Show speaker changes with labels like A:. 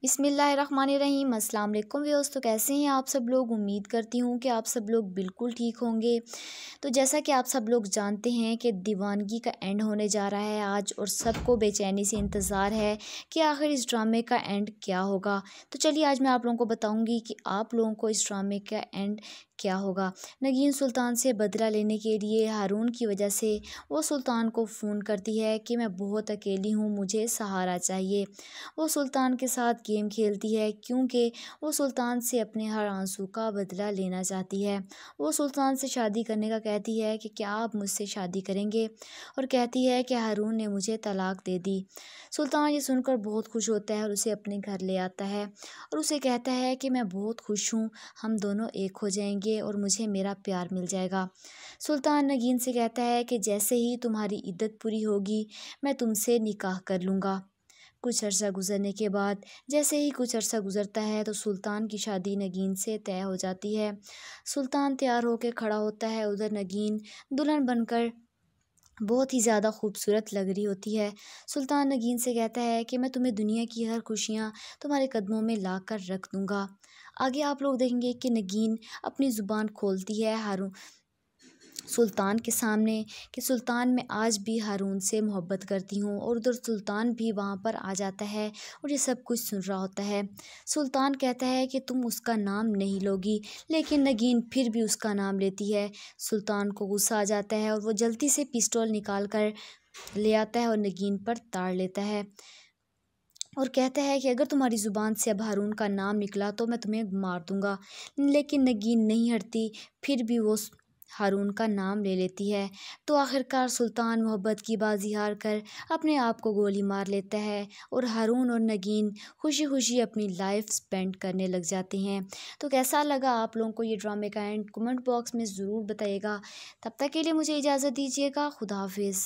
A: बिस्मिल्लाहिर्रहमानिर्रहीम। अस्सलाम वालेकुम व्यूअर्स। तो कैसे हैं आप सब लोग? उम्मीद करती हूँ कि आप सब लोग बिल्कुल ठीक होंगे। तो जैसा कि आप सब लोग जानते हैं कि दीवानगी का एंड होने जा रहा है आज, और सबको बेचैनी से इंतज़ार है कि आखिर इस ड्रामे का एंड क्या होगा। तो चलिए आज मैं आप लोगों को बताऊंगी कि आप लोगों को इस ड्रामे का एंड क्या होगा। नगीन सुल्तान से बदला लेने के लिए हारून की वजह से वो सुल्तान को फ़ोन करती है कि मैं बहुत अकेली हूँ, मुझे सहारा चाहिए। वो सुल्तान के साथ गेम खेलती है क्योंकि वो सुल्तान से अपने हर आंसू का बदला लेना चाहती है। वो सुल्तान से शादी करने का कहती है कि क्या आप मुझसे शादी करेंगे, और कहती है कि हारून ने मुझे तलाक दे दी। सुल्तान ये सुनकर बहुत खुश होता है और उसे अपने घर ले आता है और उसे कहता है कि मैं बहुत खुश हूँ, हम दोनों एक हो जाएंगे और मुझे मेरा प्यार मिल जाएगा। सुल्तान नगीन से कहता है कि जैसे ही तुम्हारी इद्दत पूरी होगी मैं तुमसे निकाह कर लूँगा। कुछ अर्सा गुजरने के बाद, जैसे ही कुछ अर्सा गुजरता है तो सुल्तान की शादी नगीन से तय हो जाती है। सुल्तान तैयार होकर खड़ा होता है, उधर नगीन दुल्हन बनकर बहुत ही ज़्यादा खूबसूरत लग रही होती है। सुल्तान नगीन से कहता है कि मैं तुम्हें दुनिया की हर खुशियाँ तुम्हारे कदमों में ला कर रख दूँगा। आगे आप लोग देखेंगे कि नगीन अपनी ज़ुबान खोलती है हारून सुल्तान के सामने कि सुल्तान मैं आज भी हारून से मोहब्बत करती हूँ, और उधर सुल्तान भी वहाँ पर आ जाता है और ये सब कुछ सुन रहा होता है। सुल्तान कहता है कि तुम उसका नाम नहीं लोगी, लेकिन नगीन फिर भी उसका नाम लेती है। सुल्तान को गुस्सा आ जाता है और वो जल्दी से पिस्तौल निकाल कर ले आता है और नगीन पर ताड़ लेता है और कहता है कि अगर तुम्हारी ज़ुबान से अब हारून का नाम निकला तो मैं तुम्हें मार दूँगा। लेकिन नगीन नहीं हटती, फिर भी वो हारून का नाम ले लेती है। तो आखिरकार सुल्तान मोहब्बत की बाजी हार कर अपने आप को गोली मार लेता है और हारून और नगीन खुशी खुशी अपनी लाइफ स्पेंड करने लग जाते हैं। तो कैसा लगा आप लोगों को ये ड्रामे का एंड? कमेंट बॉक्स में ज़रूर बताइएगा। तब तक के लिए मुझे इजाज़त दीजिएगा। खुदा हाफिज़।